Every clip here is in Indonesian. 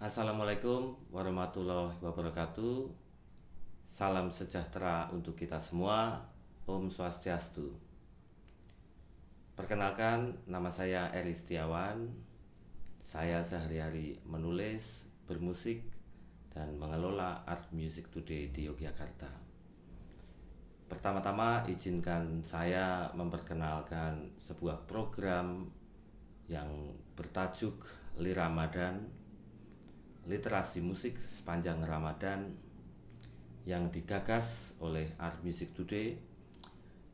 Assalamualaikum warahmatullahi wabarakatuh. Salam sejahtera untuk kita semua. Om Swastiastu. Perkenalkan, nama saya Eri Setiawan. Saya sehari-hari menulis, bermusik, dan mengelola Art Music Today di Yogyakarta. Pertama-tama izinkan saya memperkenalkan sebuah program yang bertajuk Liramadan, literasi musik sepanjang Ramadan, yang digagas oleh Art Music Today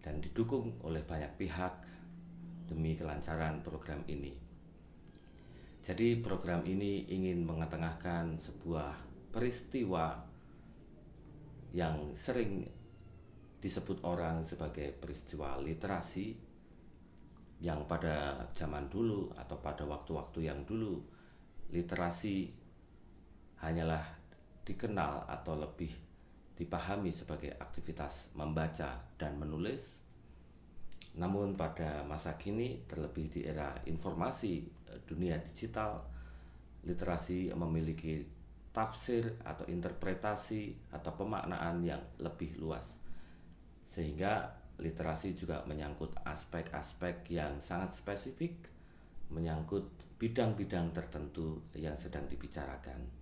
dan didukung oleh banyak pihak demi kelancaran program ini. Jadi program ini ingin mengetengahkan sebuah peristiwa yang sering disebut orang sebagai peristiwa literasi, yang pada zaman dulu atau pada waktu-waktu yang dulu literasi hanyalah dikenal atau lebih dipahami sebagai aktivitas membaca dan menulis. Namun pada masa kini, terlebih di era informasi dunia digital, literasi memiliki tafsir atau interpretasi atau pemaknaan yang lebih luas, sehingga literasi juga menyangkut aspek-aspek yang sangat spesifik, menyangkut bidang-bidang tertentu yang sedang dibicarakan.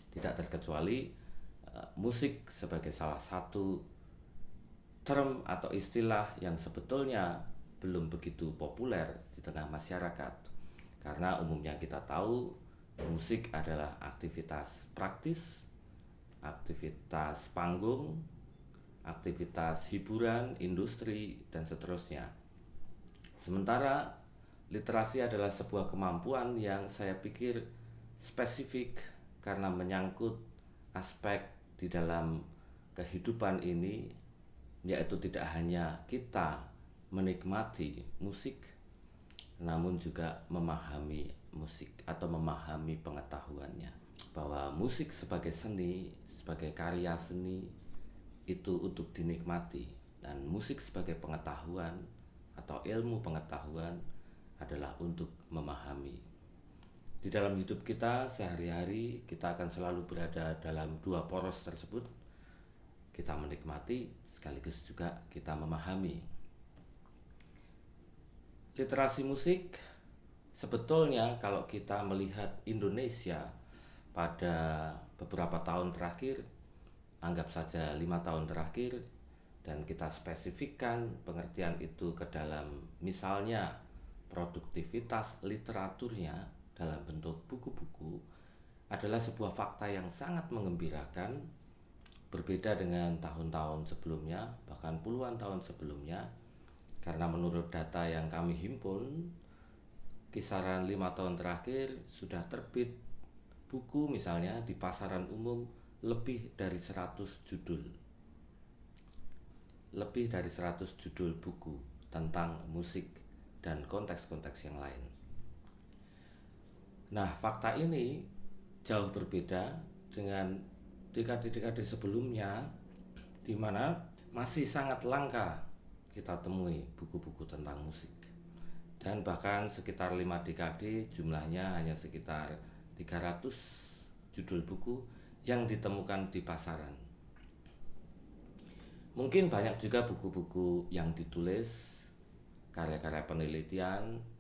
Tidak terkecuali musik sebagai salah satu term atau istilah yang sebetulnya belum begitu populer di tengah masyarakat, karena umumnya kita tahu musik adalah aktivitas praktis, aktivitas panggung, aktivitas hiburan, industri, dan seterusnya. Sementara literasi adalah sebuah kemampuan yang saya pikir spesifik karena menyangkut aspek di dalam kehidupan ini, yaitu tidak hanya kita menikmati musik, namun juga memahami musik atau memahami pengetahuannya. Bahwa musik sebagai seni, sebagai karya seni itu untuk dinikmati, dan musik sebagai pengetahuan atau ilmu pengetahuan adalah untuk memahami. Di dalam hidup kita sehari-hari, kita akan selalu berada dalam dua poros tersebut. Kita menikmati sekaligus juga kita memahami. Literasi musik sebetulnya kalau kita melihat Indonesia pada beberapa tahun terakhir, anggap saja 5 tahun terakhir, dan kita spesifikkan pengertian itu ke dalam misalnya produktivitas literaturnya dalam bentuk buku-buku, adalah sebuah fakta yang sangat mengembirakan, berbeda dengan tahun-tahun sebelumnya, bahkan puluhan tahun sebelumnya. Karena menurut data yang kami himpun, kisaran 5 tahun terakhir sudah terbit buku misalnya di pasaran umum lebih dari 100 judul. Lebih dari 100 judul buku tentang musik dan konteks-konteks yang lain. Nah, fakta ini jauh berbeda dengan dekade-dekade sebelumnya, di mana masih sangat langka kita temui buku-buku tentang musik. Dan bahkan sekitar 5 dekade jumlahnya hanya sekitar 300 judul buku yang ditemukan di pasaran. Mungkin banyak juga buku-buku yang ditulis, karya-karya penelitian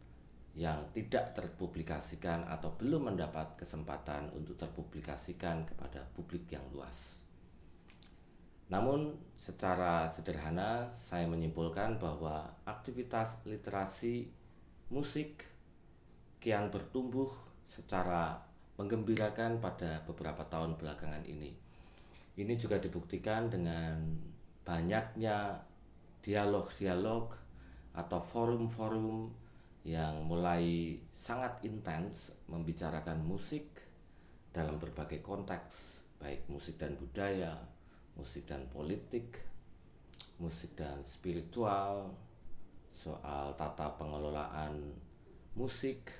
yang tidak terpublikasikan atau belum mendapat kesempatan untuk terpublikasikan kepada publik yang luas. Namun secara sederhana saya menyimpulkan bahwa aktivitas literasi musik kian bertumbuh secara menggembirakan pada beberapa tahun belakangan ini. Ini juga dibuktikan dengan banyaknya dialog-dialog atau forum-forum yang mulai sangat intens membicarakan musik dalam berbagai konteks, baik musik dan budaya, musik dan politik, musik dan spiritual, soal tata pengelolaan musik,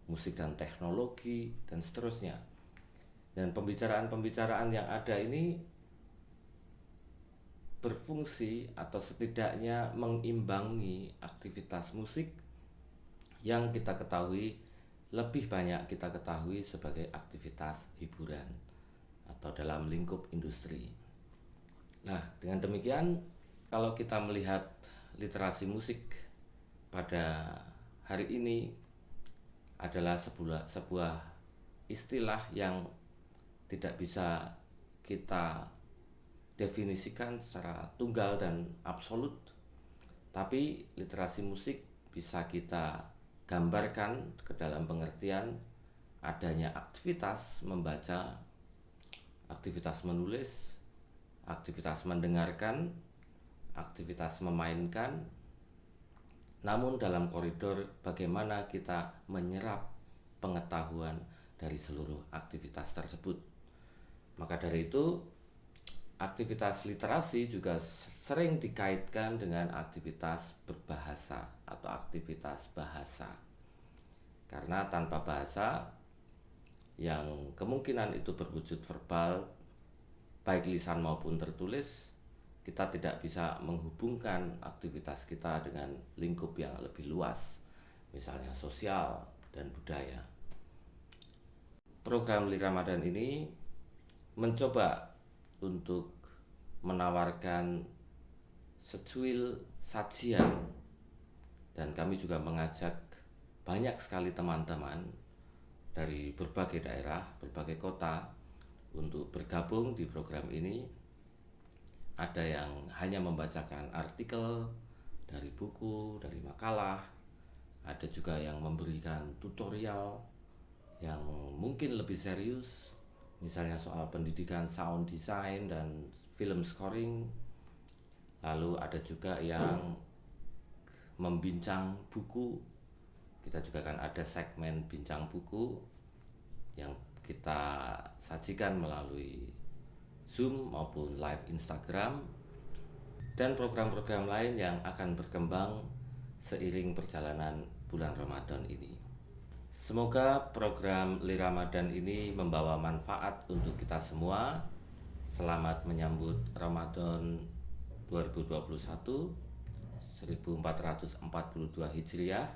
musik dan teknologi, dan seterusnya. Dan pembicaraan-pembicaraan yang ada ini berfungsi atau setidaknya mengimbangi aktivitas musik yang kita ketahui lebih banyak kita ketahui sebagai aktivitas hiburan atau dalam lingkup industri. Nah, dengan demikian kalau kita melihat literasi musik pada hari ini adalah sebuah istilah yang tidak bisa kita definisikan secara tunggal dan absolut, tapi literasi musik bisa kita gambarkan ke dalam pengertian adanya aktivitas membaca, aktivitas menulis, aktivitas mendengarkan, aktivitas memainkan, namun dalam koridor bagaimana kita menyerap pengetahuan dari seluruh aktivitas tersebut. Maka dari itu, aktivitas literasi juga sering dikaitkan dengan aktivitas berbahasa atau aktivitas bahasa. Karena tanpa bahasa yang kemungkinan itu berwujud verbal, baik lisan maupun tertulis, kita tidak bisa menghubungkan aktivitas kita dengan lingkup yang lebih luas, misalnya sosial dan budaya. Program Li Ramadan ini mencoba untuk menawarkan secuil sajian, dan kami juga mengajak banyak sekali teman-teman dari berbagai daerah, berbagai kota untuk bergabung di program ini. Ada yang hanya membacakan artikel dari buku, dari makalah, ada juga yang memberikan tutorial yang mungkin lebih serius, misalnya soal pendidikan sound design dan film scoring. Lalu ada juga yang membincang buku. Kita juga akan ada segmen bincang buku yang kita sajikan melalui Zoom maupun live Instagram, dan program-program lain yang akan berkembang seiring perjalanan bulan Ramadan ini. Semoga program Li Ramadan ini membawa manfaat untuk kita semua. Selamat menyambut Ramadan 2021 1442 Hijriah.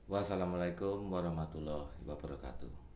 Wassalamualaikum warahmatullahi wabarakatuh.